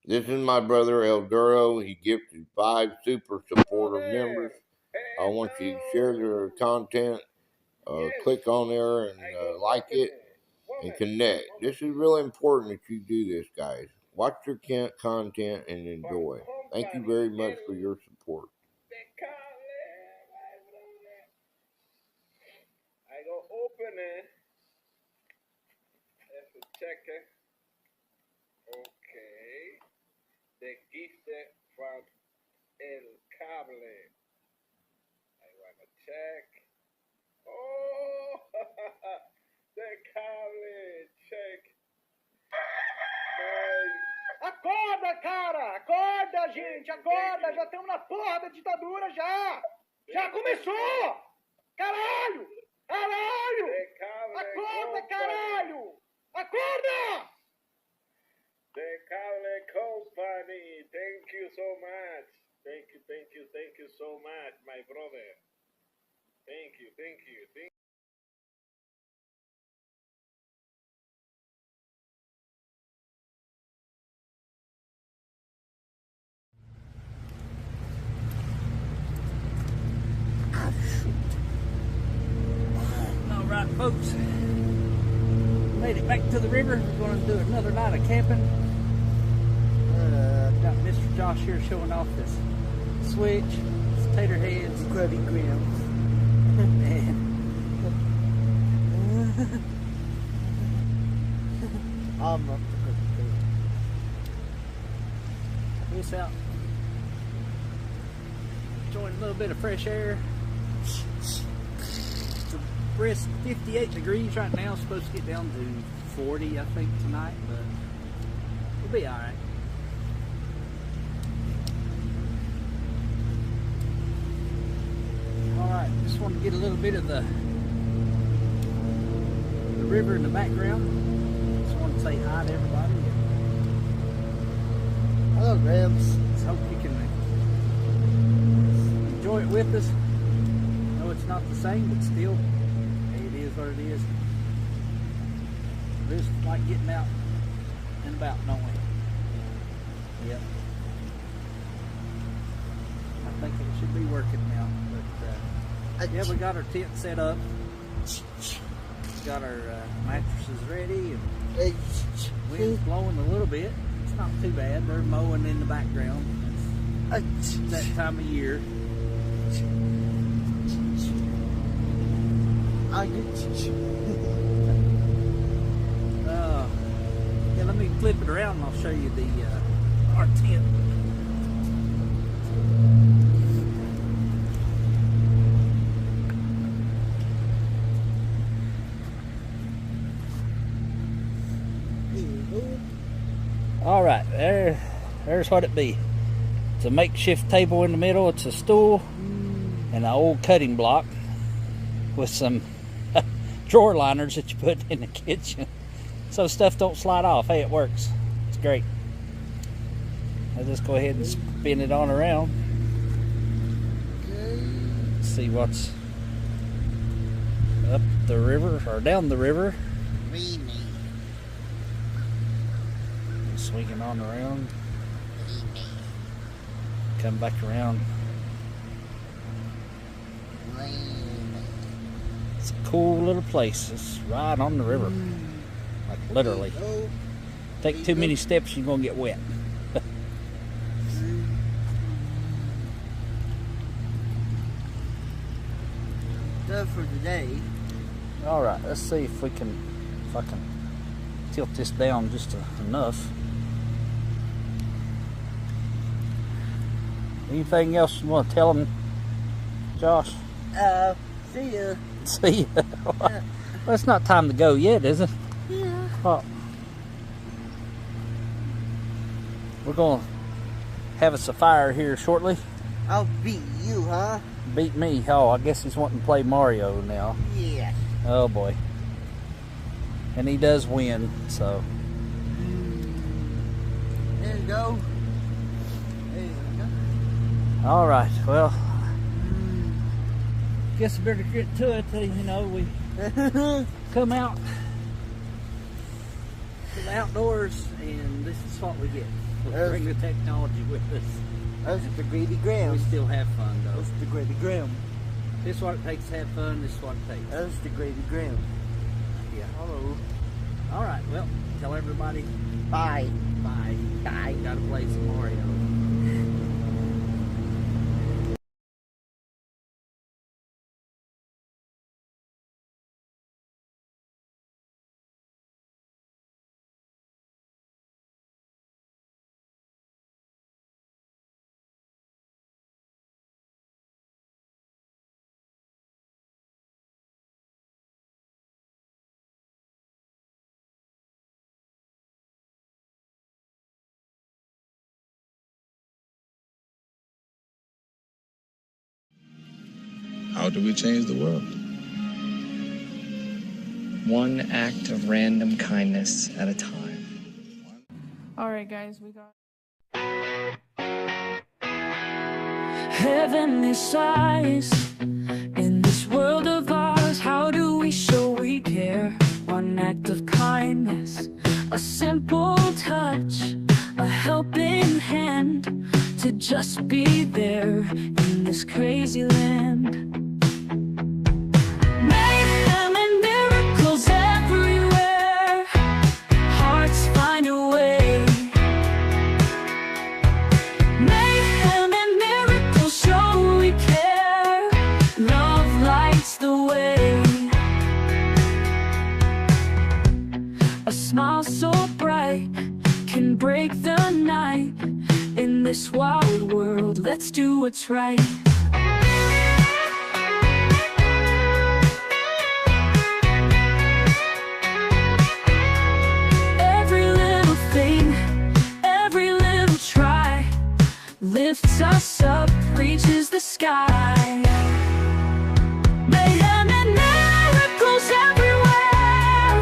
This is my brother El Duro. He gifted 5 super supportive members. I want you to share their content. Click on there and like it and connect. This is really important that you do this, guys. Watch your content and enjoy. Thank you very much for your support. I go open it. Let's check it. Okay. The gift from El Cable. I want to check. Oh, the cable. Check. Acorda, cara! Acorda, gente! Acorda! Já estamos na porra da ditadura, já! Já começou! Caralho! Caralho! Acorda, caralho! Acorda! The Cable Company. Thank you so much. Thank you so much, my brother. Thank you. All right, folks. Made it back to the river. We're going to do another night of camping. Got Mr. Josh here showing off this switch, his tater heads, grubby grams. I'm not the good. This out. Enjoying a little bit of fresh air. It's a brisk 58 degrees right now. It's supposed to get down to 40, I think, tonight, but we'll be all right. All right, just want to get a little bit of the river in the background. Just want to say hi to everybody. Hello, Grams. Just hope you can enjoy it with us. I know it's not the same, but still, it is what it is. We just like getting out and about, don't we? Yep. I think it should be working now, but yeah, we got our tent set up. Got our mattresses ready, and wind's blowing a little bit. It's not too bad. They're mowing in the background. It's that time of year. Yeah, let me flip it around and I'll show you the our tent. All right, there's what it be. It's a makeshift table in the middle. It's a stool and an old cutting block with some drawer liners that you put in the kitchen so stuff don't slide off. Hey, it works. It's great. I'll just go ahead and spin it on around. Let's see what's up the river or down the river. Swinging on around. Come back around. It's a cool little place. It's right on the river. Like literally. Take too many steps, you're gonna get wet. Done for today. Alright, let's see if I can tilt this down just enough. Anything else you want to tell them, Josh? See ya. See ya. Well, it's not time to go yet, is it? Yeah. Oh. We're going to have us a fire here shortly. I'll beat you, huh? Beat me? Oh, I guess he's wanting to play Mario now. Yeah. Oh boy. And he does win, so. There you go. There you go. All right, well, guess I better get to it. You know, we come out to the outdoors, and this is what we get. Let's bring the technology with us. That's the greedy We ground. still have fun though. That's the greedy ground. This is what it takes to have fun. This is what it takes. That's the greedy ground. Yeah. Hello. All right. Well, tell everybody Bye. bye. Bye. Gotta play some Mario. How do we change the world? One act of random kindness at a time. Alright guys, we got Heavenly sighs in this world of ours. How do we show we care? One act of kindness, a simple touch, a helping hand to just be there in this crazy land. Mayhem and miracles everywhere, hearts find a way. Mayhem and miracles show we care, love lights the way. A smile so bright can break the night. In this wild world, let's do what's right. Every little thing, every little try lifts us up, reaches the sky. Mayhem and miracles everywhere,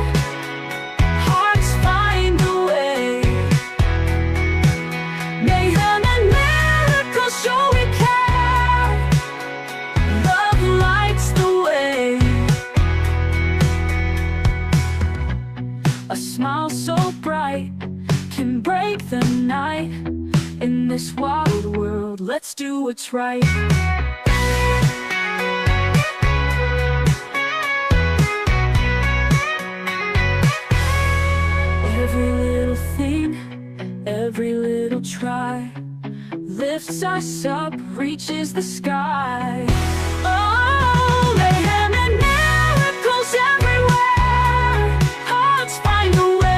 hearts find a way. Mayhem and miracles show we care, love lights the way. A smile so bright can break the night. In this wild world, let's do what's right. Every little thing, every little try lifts us up, reaches the sky. Oh, mayhem and miracles everywhere, hearts find a way.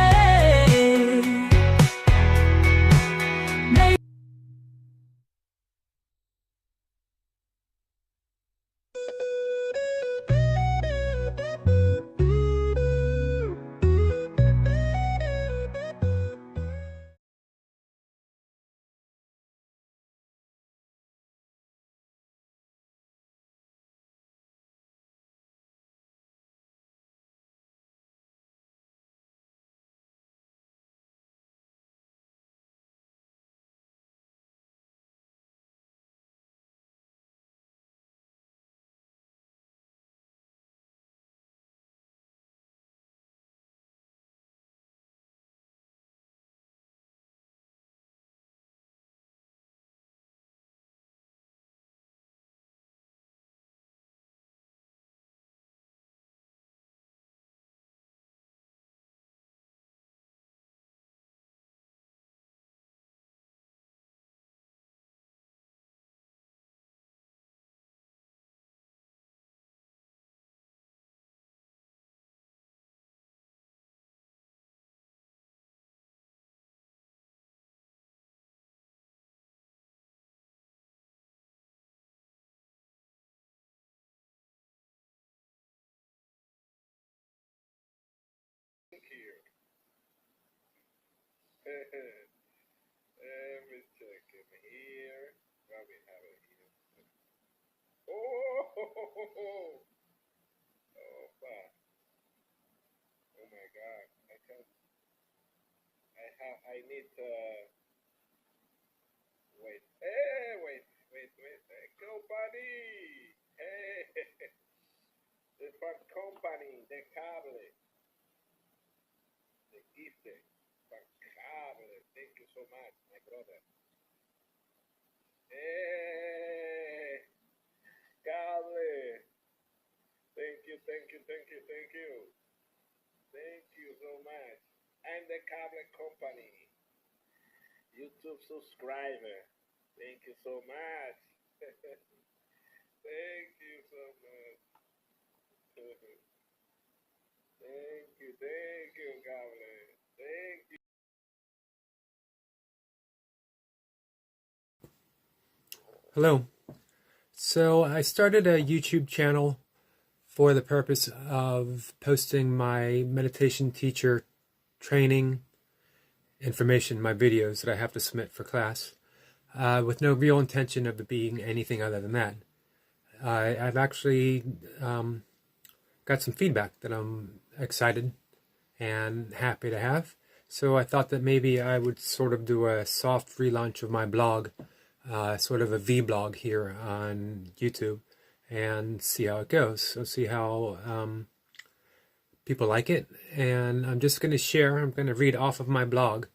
Here. Let me check him here. Well, we have it here. Oh, oh, fuck. Oh my god. I need to wait. Hey, wait. Thank you, buddy. Hey, the fun company, the cable. The gift, cable. Thank you so much. My YouTube subscriber. Thank you so much. Thank you so much. Thank you, Goblin. Thank you. Hello. So I started a YouTube channel for the purpose of posting my meditation teacher training information, my videos that I have to submit for class, with no real intention of it being anything other than that. I've actually got some feedback that I'm excited and happy to have. So I thought that maybe I would sort of do a soft relaunch of my blog, sort of a vlog here on YouTube, and see how it goes. So see how people like it. And I'm just going to share, I'm going to read off of my blog.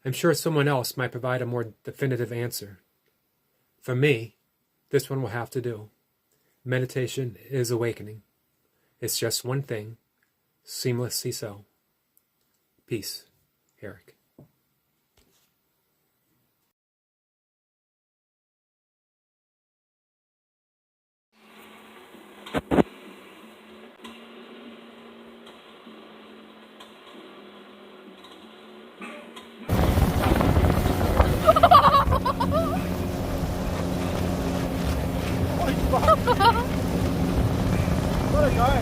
I'm sure someone else might provide a more definitive answer. For me, this one will have to do. Meditation is awakening. It's just one thing, seamlessly so. Peace, Eric. What a guy.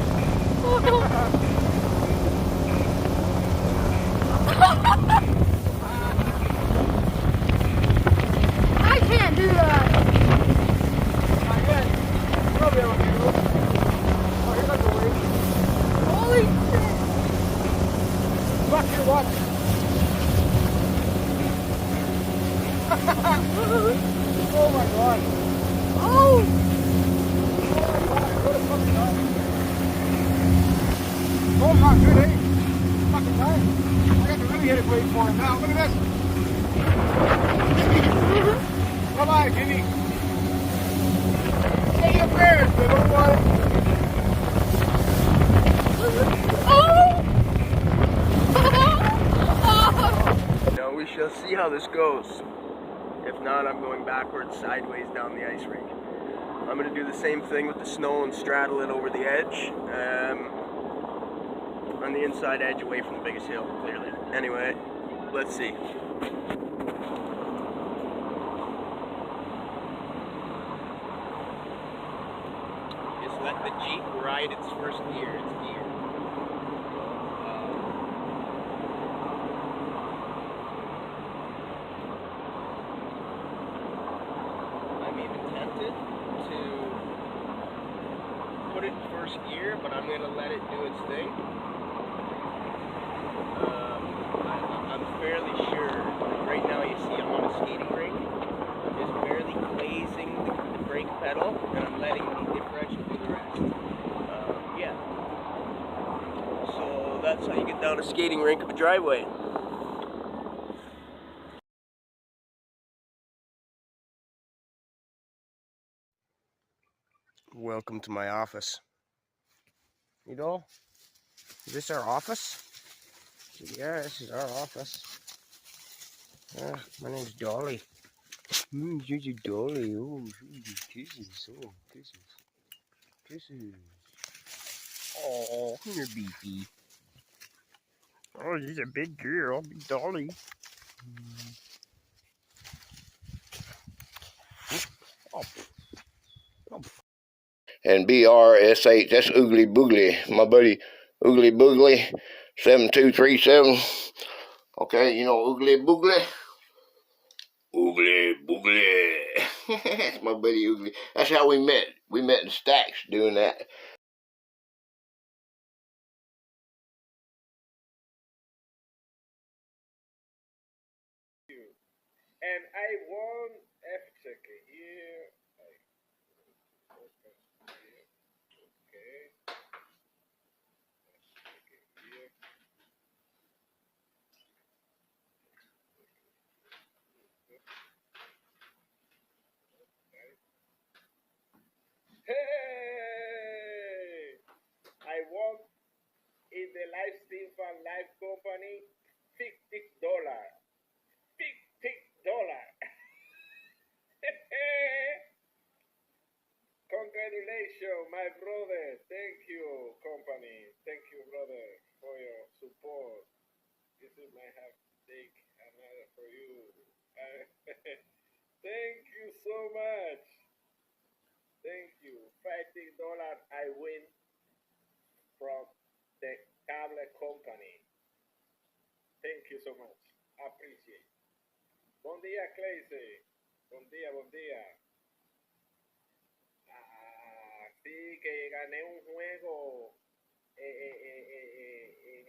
I can't do that. Not yet. You'll be able to do it. Oh, here goes the wave. Holy shit. Watch here, watch. Oh my god. Oh. Oh my good, eh? Fucking nice. I got to really hit it great for him now. Look at this. Bye-bye, Jimmy. Say your prayers, little boy. Now we shall see how this goes. If not, I'm going backwards, sideways down the ice rink. I'm going to do the same thing with the snow and straddle it over the edge. On the inside edge, away from the biggest hill, clearly. Anyway, let's see. Just let the Jeep ride its first gear. It's gear. I'm even tempted to put it in first gear, but I'm going to let it do its thing. I'm fairly sure, right now you see I'm on a skating rink, I'm just barely glazing the brake pedal, and I'm letting the differential do the rest. Yeah. So that's how you get down a skating rink of a driveway. Welcome to my office. You know, is this our office? Yeah, this is our office. My name's Dolly. You're Dolly. Oh, kisses. Oh, kisses. Kisses. Oh, come here, Beefy. Oh, she's a big girl. Big Dolly. Oh. Oh. And BRSH, that's Oogly Boogly, my buddy Oogly Boogly, 7237. Okay, you know Oogly Boogly? Oogly bleh. That's my buddy Oogly. That's how we met. We met in stacks doing that. And I won F-check here. Okay. Here. Hey! I won in the live stream for live company $50. $50. Congratulations, my brother. Thank you, company. Thank you, brother, for your support. This is my have to take another for you. Thank you so much. Thank you. $50 I win from the cable company. Thank you so much. Appreciate. Buen día, Clayce. Buen día, buen día. Sí, que gané un juego en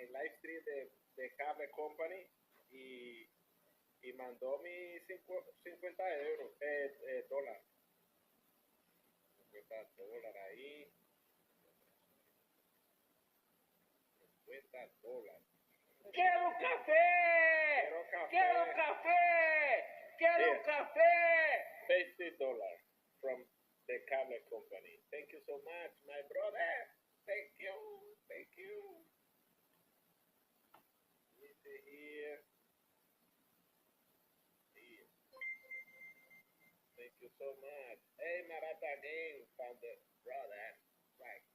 el live stream de Cable Company y mandó mis 50 euros, dólares. $50 ahí. $50. ¡Quiero café! ¡Quiero café! ¡Quiero café! $50 from the cable company. Thank you so much, my brother. Thank you. Thank you. Let me see here. Here. Thank you so much. Hey, Marata Game found the brother. Right.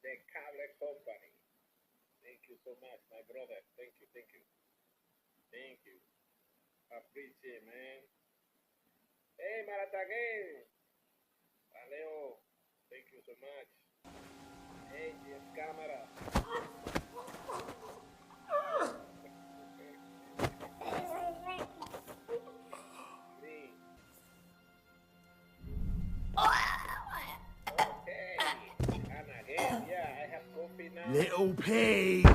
The cable company. Thank you so much, my brother. Thank you, thank you. Thank you. Appreciate, man. Hey, Marata Game. Valeo. Thank you so much. Hey, yes, camera. Okay. And again, yeah, I have coffee now. Little pig.